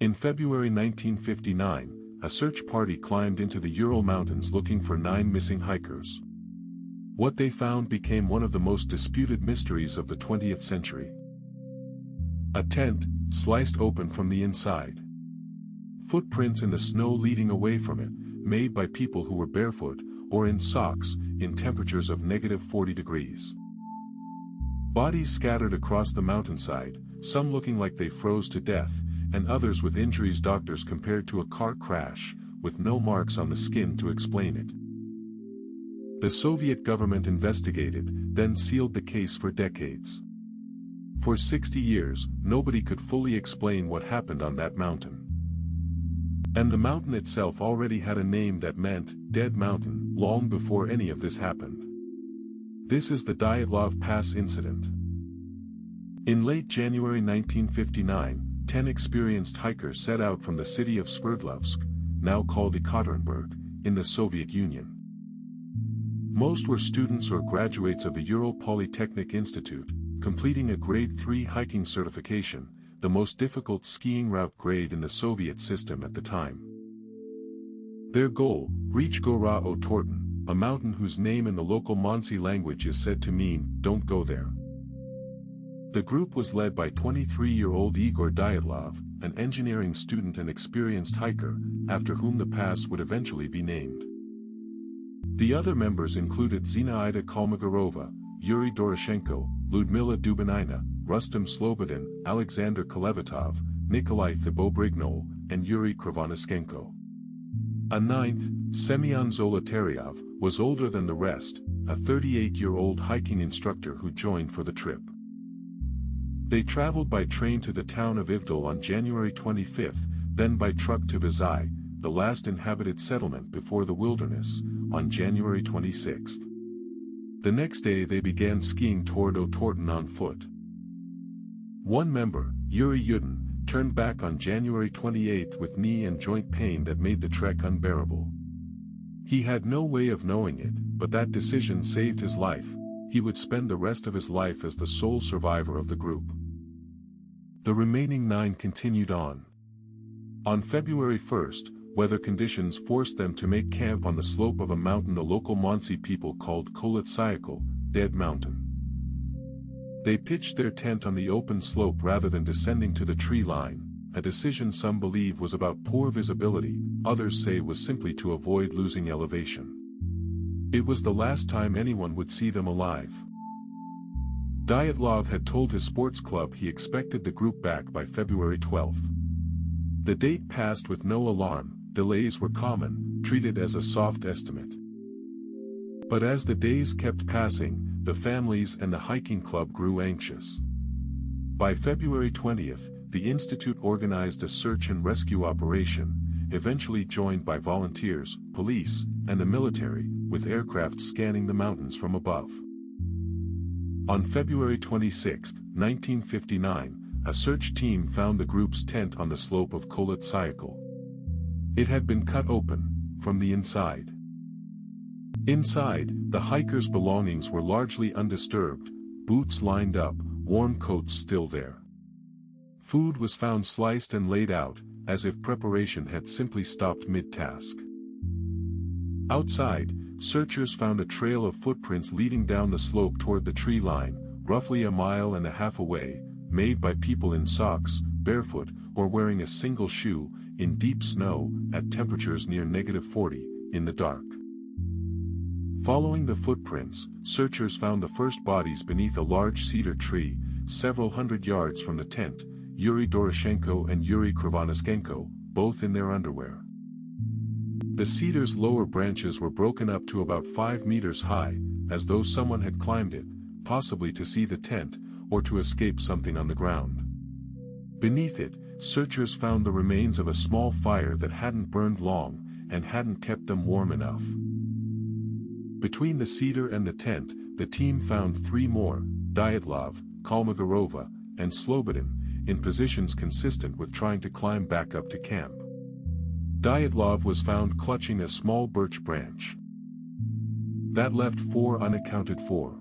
In February 1959, a search party climbed into the Ural Mountains looking for 9 missing hikers. What they found became one of the most disputed mysteries of the 20th century. A tent, sliced open from the inside. Footprints in the snow leading away from it, made by people who were barefoot, or in socks, in temperatures of -40 degrees. Bodies scattered across the mountainside, some looking like they froze to death, and others with injuries doctors compared to a car crash, with no marks on the skin to explain it. The Soviet government investigated, then sealed the case for decades. For 60 years, nobody could fully explain what happened on that mountain. And the mountain itself already had a name that meant, Dead Mountain, long before any of this happened. This is the Dyatlov Pass Incident. In late January 1959, 10 experienced hikers set out from the city of Sverdlovsk, now called Ekaterinburg, in the Soviet Union. Most were students or graduates of the Ural Polytechnic Institute, completing a Grade 3 hiking certification, the most difficult skiing route grade in the Soviet system at the time. Their goal, reach Gora Otorten, a mountain whose name in the local Mansi language is said to mean, "Don't go there." The group was led by 23-year-old Igor Dyatlov, an engineering student and experienced hiker, after whom the pass would eventually be named. The other members included Zinaida Kolmogorova, Yuri Doroshenko, Ludmila Dubinina, Rustam Slobodin, Alexander Kolevatov, Nikolai Thibeaux-Brignol, and Yuri Krivonischenko. A ninth, Semyon Zolotaryov, was older than the rest, a 38-year-old hiking instructor who joined for the trip. They traveled by train to the town of Ivdel on January 25, then by truck to Vizai, the last inhabited settlement before the wilderness, on January 26. The next day they began skiing toward Otorten on foot. One member, Yuri Yudin, turned back on January 28 with knee and joint pain that made the trek unbearable. He had no way of knowing it, but that decision saved his life. He would spend the rest of his life as the sole survivor of the group. The remaining 9 continued on. On February 1, weather conditions forced them to make camp on the slope of a mountain the local Mansi people called Koletsayakal, Dead Mountain. They pitched their tent on the open slope rather than descending to the tree line, a decision some believe was about poor visibility, others say was simply to avoid losing elevation. It was the last time anyone would see them alive. Dyatlov had told his sports club he expected the group back by February 12. The date passed with no alarm, delays were common, treated as a soft estimate. But as the days kept passing, the families and the hiking club grew anxious. By February 20, the institute organized a search and rescue operation, eventually joined by volunteers, police, and the military, with aircraft scanning the mountains from above. On February 26, 1959, a search team found the group's tent on the slope of Koletsayakal. It had been cut open, from the inside. Inside, the hikers' belongings were largely undisturbed, boots lined up, warm coats still there. Food was found sliced and laid out, as if preparation had simply stopped mid-task. Outside, searchers found a trail of footprints leading down the slope toward the tree line, roughly a mile and a half away, made by people in socks, barefoot, or wearing a single shoe, in deep snow, at temperatures near -40, in the dark. Following the footprints, searchers found the first bodies beneath a large cedar tree, several hundred yards from the tent, Yuri Doroshenko and Yuri Krivonischenko, both in their underwear. The cedar's lower branches were broken up to about 5 meters high, as though someone had climbed it, possibly to see the tent, or to escape something on the ground. Beneath it, searchers found the remains of a small fire that hadn't burned long, and hadn't kept them warm enough. Between the cedar and the tent, the team found 3 more, Dyatlov, Kolmogorova, and Slobodin, in positions consistent with trying to climb back up to camp. Dyatlov was found clutching a small birch branch. That left 4 unaccounted for.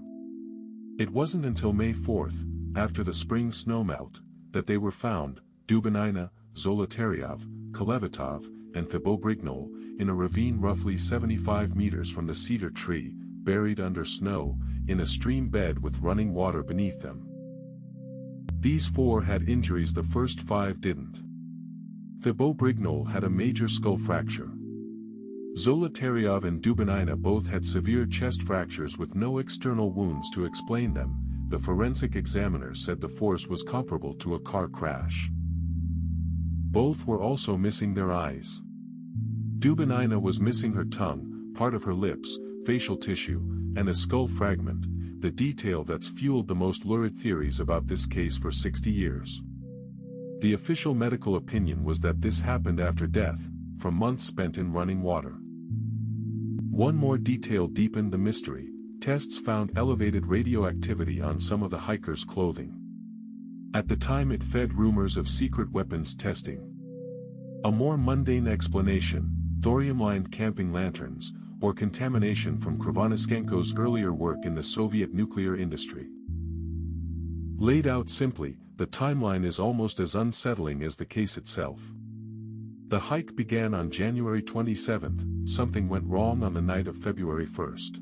It wasn't until May 4, after the spring snowmelt, that they were found, Dubinina, Zolotaryov, Kolevatov, and Thibault-Brignol, in a ravine roughly 75 meters from the cedar tree, buried under snow, in a stream bed with running water beneath them. These 4 had injuries, the first 5 didn't. Thibault-Brignol had a major skull fracture. Zolotaryov and Dubinina both had severe chest fractures with no external wounds to explain them. The forensic examiner said the force was comparable to a car crash. Both were also missing their eyes. Dubinina was missing her tongue, part of her lips, facial tissue, and a skull fragment, the detail that's fueled the most lurid theories about this case for 60 years. The official medical opinion was that this happened after death, from months spent in running water. One more detail deepened the mystery. Tests found elevated radioactivity on some of the hikers' clothing. At the time it fed rumors of secret weapons testing. A more mundane explanation, thorium-lined camping lanterns, or contamination from Krivonischenko's earlier work in the Soviet nuclear industry. Laid out simply, the timeline is almost as unsettling as the case itself. The hike began on January 27th, something went wrong on the night of February 1st.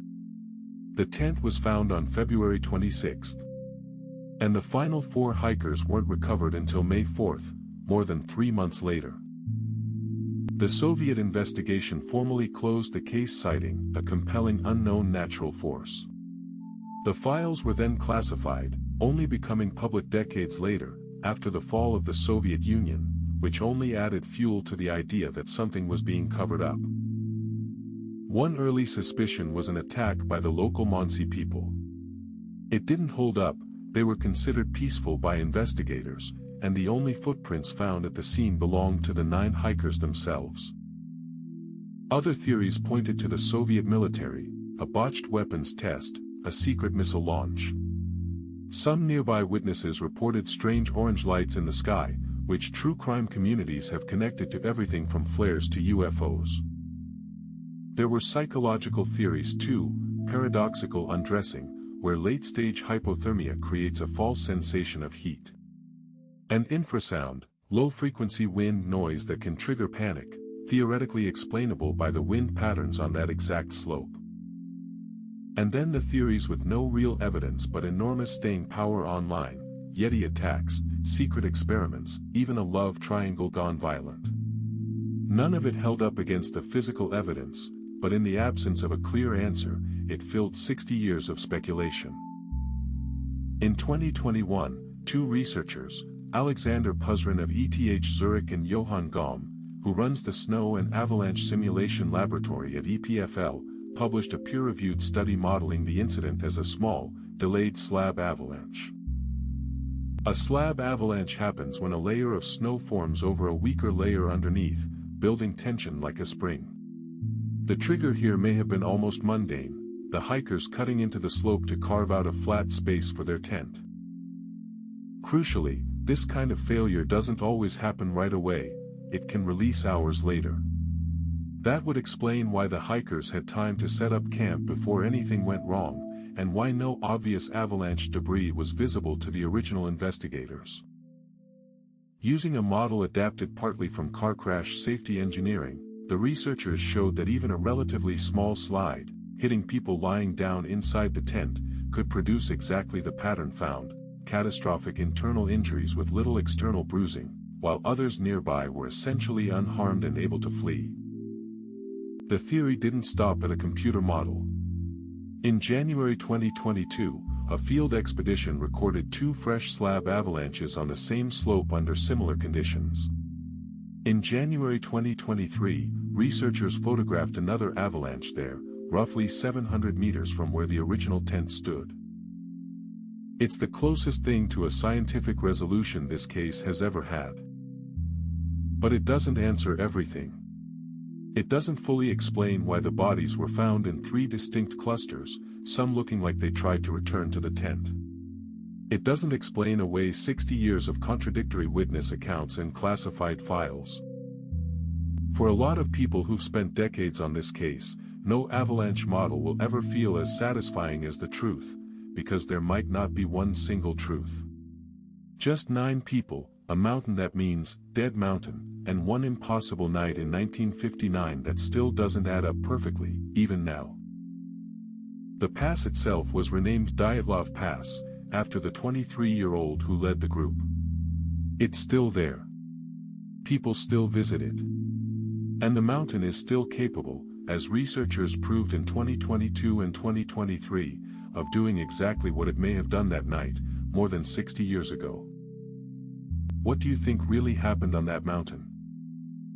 The tent was found on February 26th. And the final 4 hikers weren't recovered until May 4th, more than 3 months later. The Soviet investigation formally closed the case, citing a compelling unknown natural force. The files were then classified, only becoming public decades later, after the fall of the Soviet Union, which only added fuel to the idea that something was being covered up. One early suspicion was an attack by the local Monsey people. It didn't hold up, they were considered peaceful by investigators, and the only footprints found at the scene belonged to the 9 hikers themselves. Other theories pointed to the Soviet military, a botched weapons test, a secret missile launch. Some nearby witnesses reported strange orange lights in the sky, which true crime communities have connected to everything from flares to UFOs. There were psychological theories too, paradoxical undressing, where late-stage hypothermia creates a false sensation of heat. And infrasound, low-frequency wind noise that can trigger panic, theoretically explainable by the wind patterns on that exact slope. And then the theories with no real evidence but enormous staying power online, Yeti attacks, secret experiments, even a love triangle gone violent. None of it held up against the physical evidence, but in the absence of a clear answer, it filled 60 years of speculation. In 2021, 2 researchers, Alexander Puzrin of ETH Zurich and Johann Gaum, who runs the Snow and Avalanche Simulation Laboratory at EPFL, published a peer-reviewed study modeling the incident as a small, delayed slab avalanche. A slab avalanche happens when a layer of snow forms over a weaker layer underneath, building tension like a spring. The trigger here may have been almost mundane, the hikers cutting into the slope to carve out a flat space for their tent. Crucially, this kind of failure doesn't always happen right away, it can release hours later. That would explain why the hikers had time to set up camp before anything went wrong, and why no obvious avalanche debris was visible to the original investigators. Using a model adapted partly from car crash safety engineering, the researchers showed that even a relatively small slide, hitting people lying down inside the tent, could produce exactly the pattern found: catastrophic internal injuries with little external bruising, while others nearby were essentially unharmed and able to flee. The theory didn't stop at a computer model. In January 2022, a field expedition recorded 2 fresh slab avalanches on the same slope under similar conditions. In January 2023, researchers photographed another avalanche there, roughly 700 meters from where the original tent stood. It's the closest thing to a scientific resolution this case has ever had. But it doesn't answer everything. It doesn't fully explain why the bodies were found in 3 distinct clusters, some looking like they tried to return to the tent. It doesn't explain away 60 years of contradictory witness accounts and classified files. For a lot of people who've spent decades on this case, no avalanche model will ever feel as satisfying as the truth, because there might not be one single truth. Just 9 people, a mountain that means dead mountain, and one impossible night in 1959 that still doesn't add up perfectly, even now. The pass itself was renamed Dyatlov Pass, after the 23-year-old who led the group. It's still there. People still visit it. And the mountain is still capable, as researchers proved in 2022 and 2023, of doing exactly what it may have done that night, more than 60 years ago. What do you think really happened on that mountain?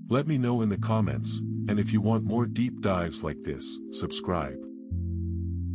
Let me know in the comments, and if you want more deep dives like this, subscribe.